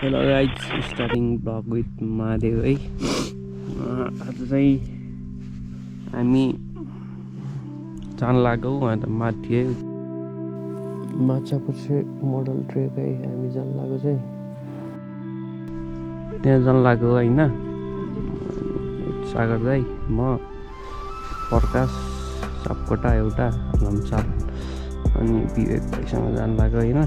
Hello guys, starting blog with Mahadev है। आज चाहिँ हामी जान लाग्यौँ अन्त माथि है माछापुच्छ्रे मोडल ट्रेक है। हामी जान लाग्यो चाहिँ त्यहाँ जान लाग्यो होइन। सागर दाई, म, प्रकाश, सापकोटा एउटा लम्साल अनि विवेक भाइसँग जान लाग्यो होइन।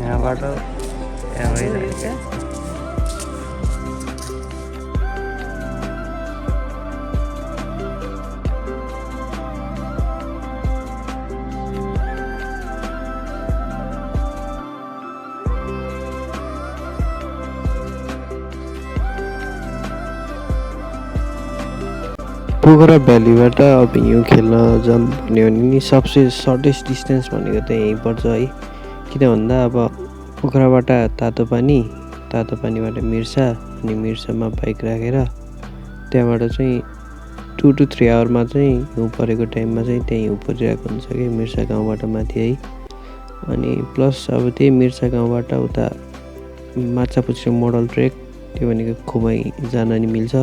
यहाँबाट यहाँ भइरहेको पोखरा भ्यालीबाट अब हिउँ खेल्न जाऊँ भन्यो भने नि सबसे सर्टेस्ट डिस्टेन्स भनेको त यहीँ पर्छ है। किन भन्दा अब पोखराबाट तातो पानीबाट मिर्सा अनि मिर्सामा बाइक राखेर त्यहाँबाट चाहिँ 2 to 3 आवरमा चाहिँ हिउँ परेको टाइममा चाहिँ त्यहाँ हिउँ परिरहेको हुन्छ कि मिर्सा गाउँबाट माथि है। अनि प्लस अब त्यही मिर्सा गाउँबाट उता माछापुच्छ्रे मोडल ट्रेक त्यो भनेको खुमै जान नि मिल्छ।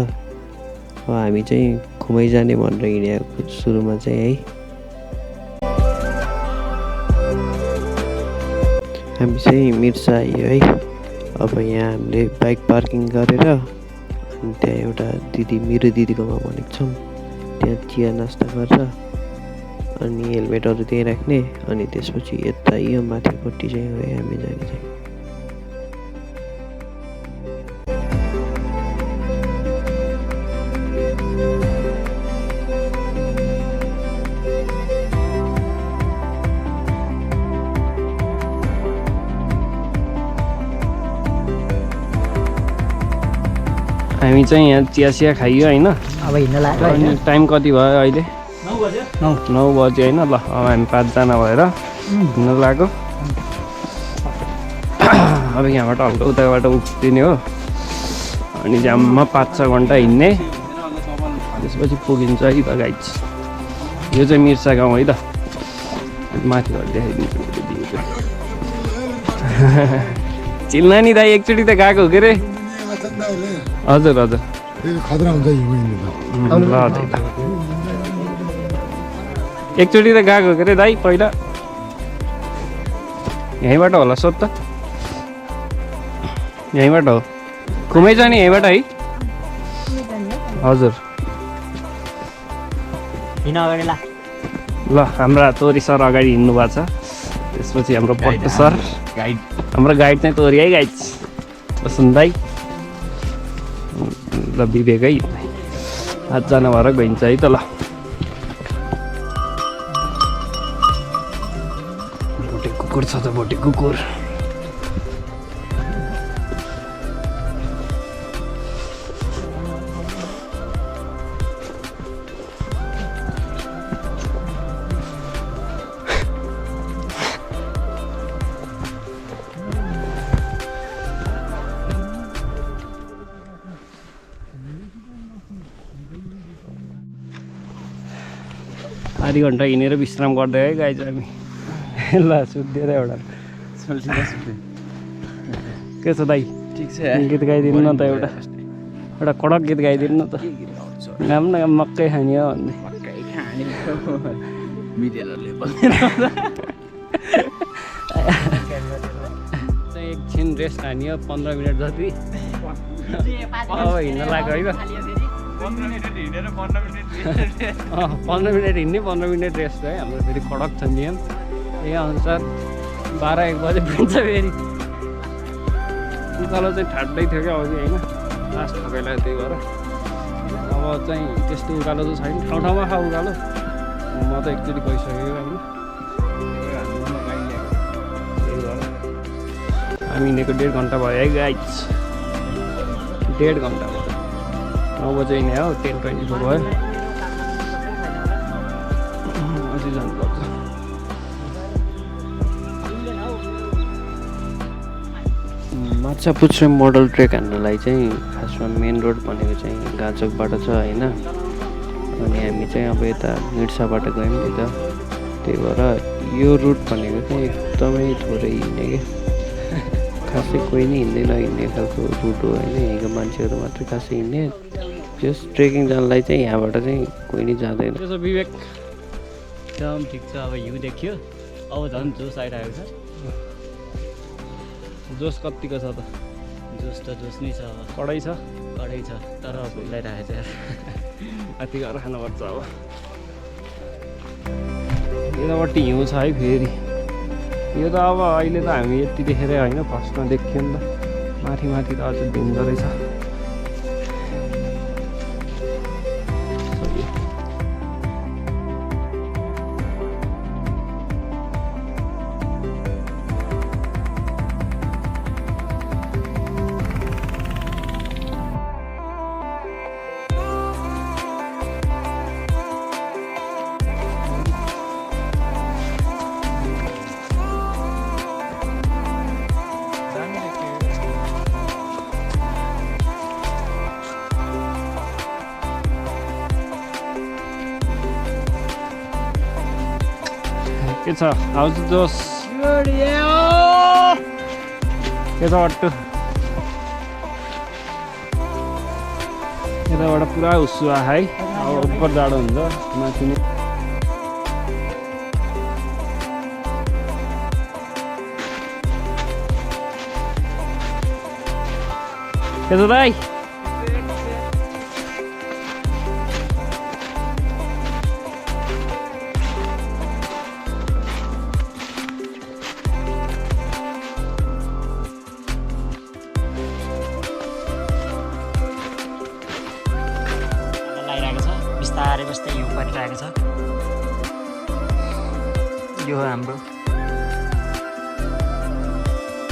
हामी चाहिँ खुमै जाने भनेर हिँडेको सुरुमा चाहिँ है। हामी चाहिँ मिर्सा आयो है। अब यहाँ हामीले बाइक पार्किङ गरेर अनि त्यहाँ एउटा दिदी मेरो दिदीकोमा भनेको छौँ, त्यहाँ चिया नास्ता गरेर अनि हेलमेटहरू त्यहीँ राख्ने अनि त्यसपछि यता यो माथिपट्टि चाहिँ हो हामी जाने चाहिँ। हामी चाहिँ यहाँ चिया खाइयो होइन। अब हिँड्न लाग्यो अनि टाइम कति भयो अहिले? 9 बज्यो होइन। ल अब हामी 5जना भएर हिँड्न लाग्यो। अब यहाँबाट हल्का उताबाट उफ्रिने हो अनि जाममा 5-6 घन्टा हिँड्ने, त्यसपछि पुगिन्छ है त गाइज। यो चाहिँ मिर्सा गाउँ है त। माथिबाट देखाइदिन्छु। चिल्ला नि दाइ, एकचोटि त गएको हो के अरे? हजुर हजुर खतरा हुन्छ एकचोटि त गएको के अरे दाइ पहिला? यहीँबाट होला सोध त। यहीँबाट हो, खुमै जाने यहीँबाट है? हजुर ल हाम्रा तोरी सर अगाडि हिँड्नु भएको छ, त्यसपछि हाम्रो पट्टु सर गाइड, हाम्रो गाइड चाहिँ तोरी है गाइड बसुन दाइ। ल विवेक है, 5जना भएर गइन्छ है त। ल भोटे कुकुर छ त, भोटे कुकुर। आधी घन्टा हिँडेर विश्राम गर्दै है गाइज हामी। ल सुत्दिएर एउटा के छ दाइ? ठिक छ। गीत गाइदिनु न त, एउटा कडक गीत गाइदिनु न त। घाम न घाम मकै खाने हो भन्ने। एकछिन रेस्ट हानी हो 15 मिनट जति। अब हिँड्न लाग्यो है त। 15 मिनट हिँड्ने 15 मिनट रेस्ट है। हाम्रो फेरि कडक छ नियम, त्यही अनुसार 12-1 बजे पुग्छ फेरि। उकालो चाहिँ ठाड्दै थियो क्या अघि होइन, लास्ट ठकाइलाई त्यही भएर। अब चाहिँ त्यस्तो उकालो त छैन, ठाउँ ठाउँमा खा उकालो। म त एकचोटि गइसकेको होइन, त्यही भएर हामी हिँडेको 1.5 घन्टा भयो है गाइज। 1.5 घन्टा भयो। 9 बजे हिँडे हो, 10:24 भयो। अझै जानुपर्छ। माछापुच्छ्रे मोडल ट्रेक हान्नलाई चाहिँ खासमा मेन रोड भनेको चाहिँ गाजोकबाट छ होइन। अनि हामी चाहिँ अब यता मिर्साबाट गयौँ नि त। त्यही भएर यो रुट भनेको चाहिँ एकदमै थोरै हिँड्ने क्या खासै कोही नै हिँड्ने खालको रुट हो होइन। यहीँको मान्छेहरू मात्रै खासै हिँड्ने। जस ट्रेकिङ जानलाई चाहिँ यहाँबाट चाहिँ कोही नै जाँदैन। त्यसो विवेक एकदम ठिक छ। अब हिउँ देखियो, अब झन् जोस आइरहेको छ। जोस कतिको छ त? जोस त जोस नै छ, अब कडै छ, कडै छ, तर भोक लागिरहेको छ। यति गरेर खानुपर्छ अब। यतापट्टि हिउँ छ है फेरि। यो त अब अहिले त हामी यति देखेरै होइन, फर्स्टमा देखियो नि त। माथि माथि त अझ भिन्दो रहेछ। के छ हाउस जोस के छ अट्टु? यताबाट पुरा हुस्सु है। अब उपर जाडो हुन्छ माथि नै। के छ दाइ? लागिरहेको छ, बिस्तारै बस्दै हिउँ परिरहेको छ। यो हो हाम्रो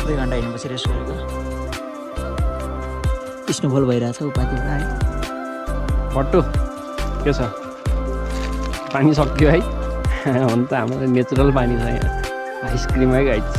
2 घन्टा हिँडेपछि रेस्ट गरेको स्नोफल भइरहेछ उपाधिबाट है। भट्टु के छ? पानी सक्यो है? हो नि त, हाम्रो नेचुरल पानी छ यहाँ, आइसक्रिमै गाइज।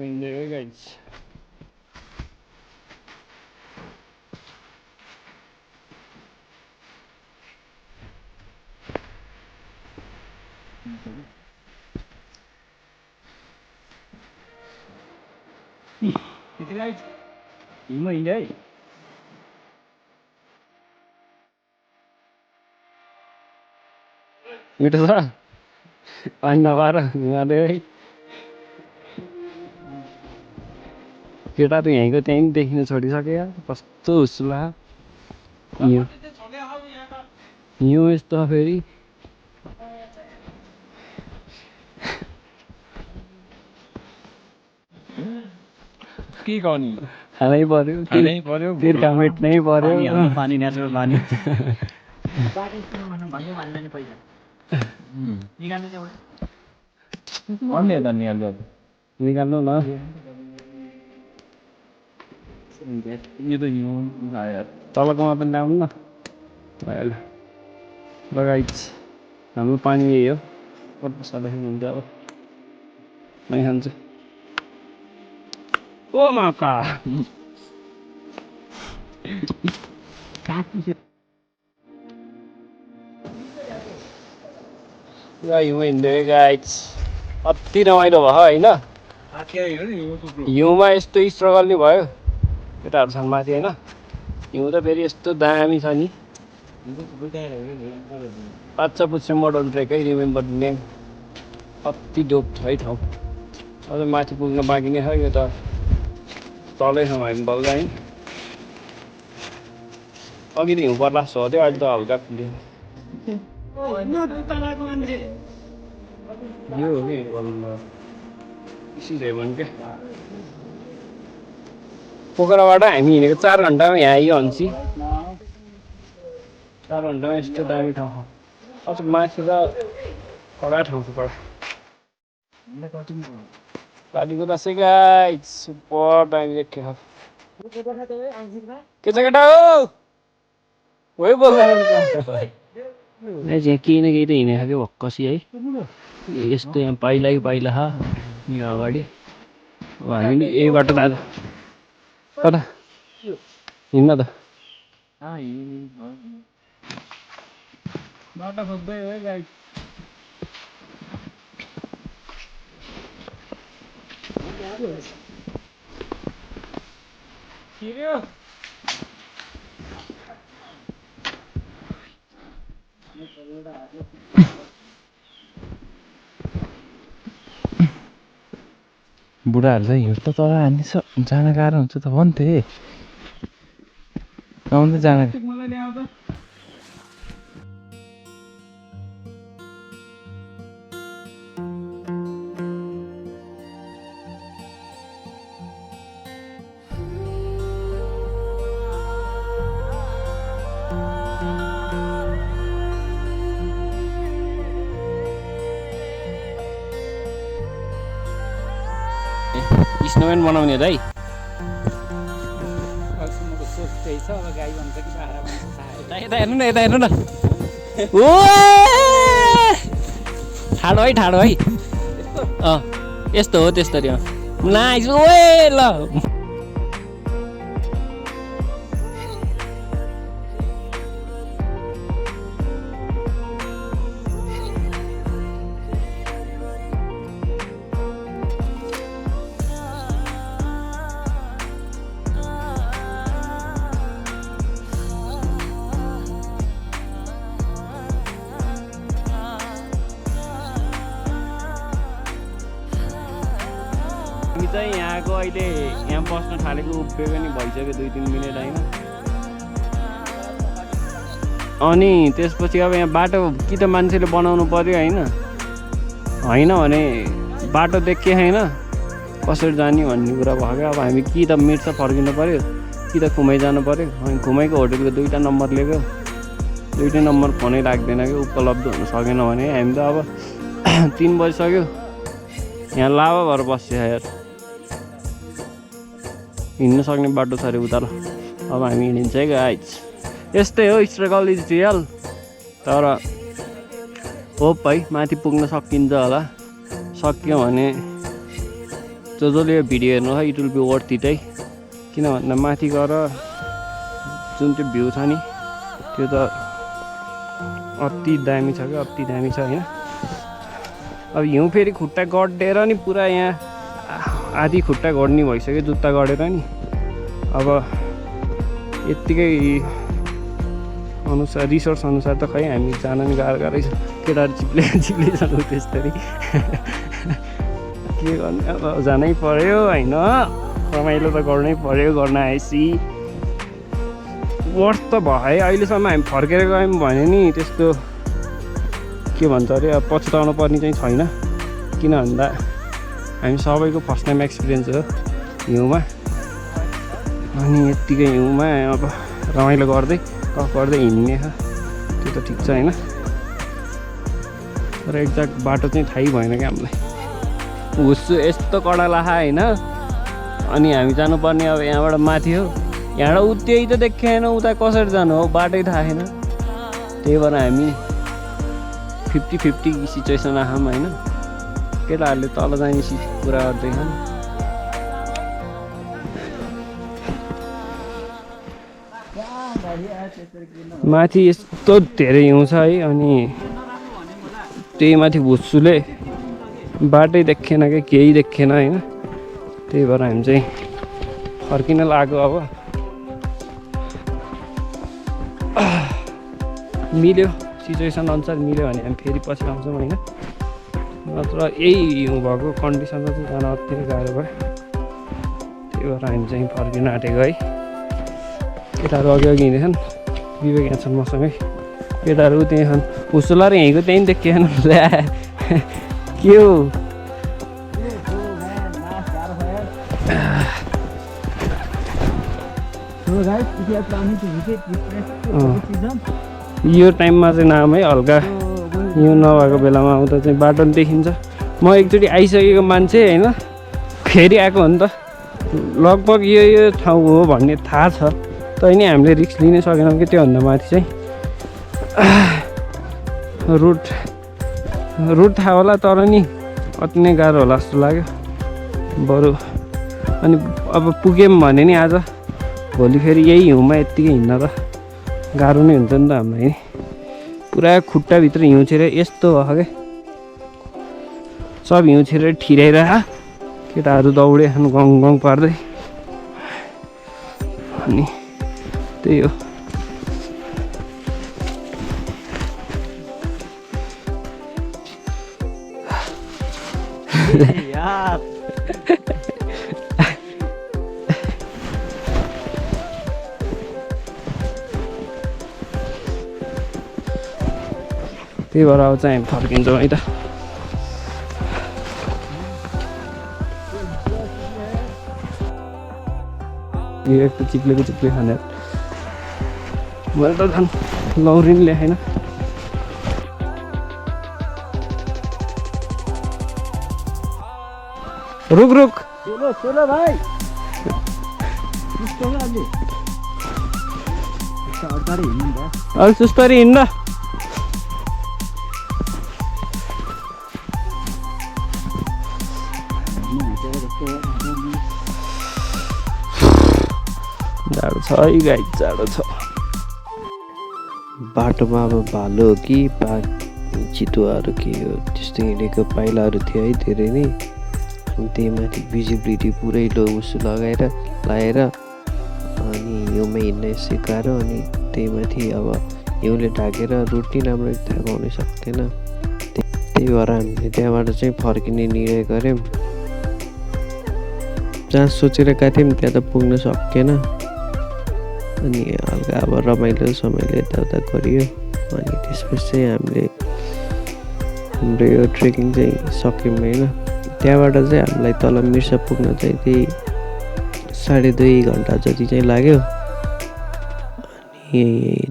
Enjoy guys. हिउँमा हिँड्यो है। मिठो छ पानी नपाएर हिँड्दै है। केटा त यहीँको त्यहीँ देखिन छोडिसक्यो यार, कस्तो हुस्ला हिउँ यस्तो फेरि। के गर्ने, खानै पर्यो, तिर्खा मेट्नै पर्यो। पानी नेचुरल पानी भन्ने त निहाल्छ निकाल्नु न यो त हिउँ आयो तलकोमा पनि ल्याउनु न भइहाल्यो लगाइच हाम्रो पानी यही हो कति सालदेखि हुन्छ अब मै खान्छु ओ माका हिउँ हिँड्दै गाइज अति रमाइलो भयो होइन हिउँमा यस्तो स्ट्रगल नि भयो केटाहरूसँग माथि होइन हिउँ त फेरि यस्तो दामी छ नि पाँच पुच्छे मोडल ट्रेकै रिमेम्बर नेम अति डोप छ है ठाउँ अझ माथि पुग्न बाँकी नै छ यो त तलै छौँ हामी बल्ल है अघि त हिउँ पर्ला जस्तो हो थियो अहिले त हल्का खुल्यो यो हो कि हेभन क्या पोखराबाट हामी हिँडेको 4 घन्टामा यहाँ आइयो हन्सी 4 घन्टामा यस्तो दामी ठाउँ अझ माथि त कडा ठाउँ छ कडा गाडीको दसैँ गाइज सुपर दामी देख्यो के छ केटा हो यहाँ केही न केही त हिँडेको क्या भक्कसी है यस्तो यहाँ पाइला छ यहाँ अगाडि अब हामी नि यही बाटो जाँदा कता हिँड्न त बाटो खोज्दै है गाइड बुढाहरू चाहिँ हिउँ त तर हान्ने जान गाह्रो हुन्छ त भन्थे आउँदै जान स्नोम्यान बनाउने हो दाइ यता हेर्नु न यता हेर्नु न ओ ठाडो है यस्तो हो त्यस्तरी नाइस ओए ल हामी चाहिँ यहाँको अहिले यहाँ बस्न थालेको उभिएको नि भइसक्यो 2-3 मिनट होइन अनि त्यसपछि अब यहाँ बाटो कि त मान्छेले बनाउनु पर्यो होइन भने बाटो देखे होइन कसरी जाने भन्ने कुरा भयो क्या अब हामी कि त मिर्सा फर्किनु पर्यो कि त घुमाइ जानु पर्यो अनि घुमाइको होटलको 2टा नम्बर लिएको 2टै नम्बर फोनै लाग्दैन कि उपलब्ध हुन सकेन भने हामी त अब 3 बजिसक्यो यहाँ लाभा भएर बस्छ यार हिँड्न सक्ने बाटो छ अरे उता ल अब हामी हिँडिन्छ है गाइज यस्तै हो स्ट्रगल इज रियल तर होप है माथि पुग्न सकिन्छ होला सक्यो भने जसले यो भिडियो हेर्नु है it will be worth it है किन भन्दा माथि गएर जुन त्यो भ्यू छ नि त्यो त अति दामी छ क्या अति दामी छ होइन अब हिउँ फेरि खुट्टा गडेर नि पुरा यहाँ आधी खुट्टा गड्ने भइसक्यो जुत्ता गडेर नि अब यत्तिकै अनुसार रिसोर्स अनुसार त खै हामी जान नि गाह्रै छ केटाहरू चिप्ले जानु त्यस्तरी के गर्ने अब जानै पर्यो होइन रमाइलो त गर्नै पर्यो गर्न आएपछि वर्थ त भयो है अहिलेसम्म हामी फर्केर गयौँ भने नि त्यस्तो के भन्छ अरे अब पछुताउनु पर्ने चाहिँ छैन किन भन्दा हामी सबैको फर्स्ट टाइम एक्सपिरियन्स हो हिउँमा अनि यत्तिकै हिउँमा अब रमाइलो गर्दै हिँड्ने छ त्यो त ठिक छ होइन तर एक्ज्याक्ट बाटो चाहिँ थाहै भएन क्या हामीलाई हुस्सु यस्तो कडा लाखा होइन। अनि हामी जानुपर्ने अब यहाँबाट माथि हो, यहाँबाट त्यही त देखेन, उता कसरी जानु हो बाटै थाहा छैन। त्यही भएर हामी 50-50 सिचुएसन आयौँ होइन। केटाहरूले तल जाने कुरा गर्दैछन्। माथि यस्तो धेरै हिउँ छ है। अनि त्यही माथि भुस्सुले बाटै देखेन कि केही देखेन होइन। त्यही भएर हामी चाहिँ फर्किन लाग्यो। अब मिल्यो सिचुएसन अनुसार मिल्यो भने हामी फेरि पछि आउँछौँ होइन। नत्र यही हिउँ भएको कन्डिसनमा चाहिँ जान अति गाह्रो भयो। त्यही भएर हामी चाहिँ फर्किन आँटेको है। केटाहरू अघि हिँड्दैछन्, विवेक यहाँ छन् मसँगै। केटाहरू त्यहीँ छन्, हुस्सुलाएर यहीँको त्यहीँ देखिएन के हो। यो टाइममा चाहिँ नाम है हल्का हिउँ नभएको बेलामा आउँदा चाहिँ बाटो पनि देखिन्छ। म एकचोटि आइसकेको मान्छे होइन, फेरि आएको हो नि त। लगभग यो ठाउँ हो भन्ने थाहा छ, तैपनि हामीले रिस्क लिनै सकेनौँ कि त्योभन्दा माथि चाहिँ रुट थाहा होला तर नि अति नै गाह्रो होला जस्तो लाग्यो बरु। अनि अब पुग्यौँ भने नि आज भोलि फेरि यही हिउँमा यत्तिकै हिँड्न त गाह्रो नै हुन्छ नि त हामीलाई। पुरा खुट्टाभित्र हिउँ छिरेर यस्तो भयो क्या, सब हिउँ छिरेर ठिराइरह। केटाहरू दौडे गङ गङ पार्दै। अनि त्यही हो। त्यही भएर अब चाहिँ हामी फर्किन्छौँ है त। एक त चिप्लेको खाने मैले त झन् लौरी नि ल्याएन। रुक रुक चलो भाइ। अलि सुस्तरी हिँड्न। जाडो छ है गाई, जाडो छ। बाटोमा अब भालु हो कि बाघ चितुवाहरू के हो त्यस्तो हिँडेको पाइलाहरू थियो है धेरै नै। अनि त्यही माथि भिजिबिलिटी पुरै लो उसो लगाएर अनि हिउँमा हिँड्न यसै गाह्रो। अनि त्यही माथि अब हिउँले ढाकेर रुट नि राम्ररी थाहा पाउन सक्दैन। त्यही भएर हामीले त्यहाँबाट चाहिँ फर्किने निर्णय गऱ्यौँ। जहाँ सोचेर गएको थियौँ त्यहाँ त पुग्न सकेन। अनि हल्का अब रमाइलो समयले यताउता गरियो। अनि त्यसपछि चाहिँ हामीले हाम्रो यो ट्रेकिङ चाहिँ सक्यौँ होइन। त्यहाँबाट चाहिँ हामीलाई तल मिर्सा पुग्न चाहिँ त्यही 2.5 घन्टा जति चाहिँ लाग्यो। अनि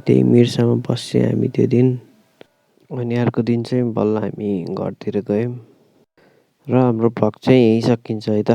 त्यही मिर्सामा बस्यौँ हामी त्यो दिन। अनि अर्को दिन चाहिँ बल्ल हामी घरतिर गयौँ र हाम्रो भ्लग चाहिँ यहीँ सकिन्छ है त।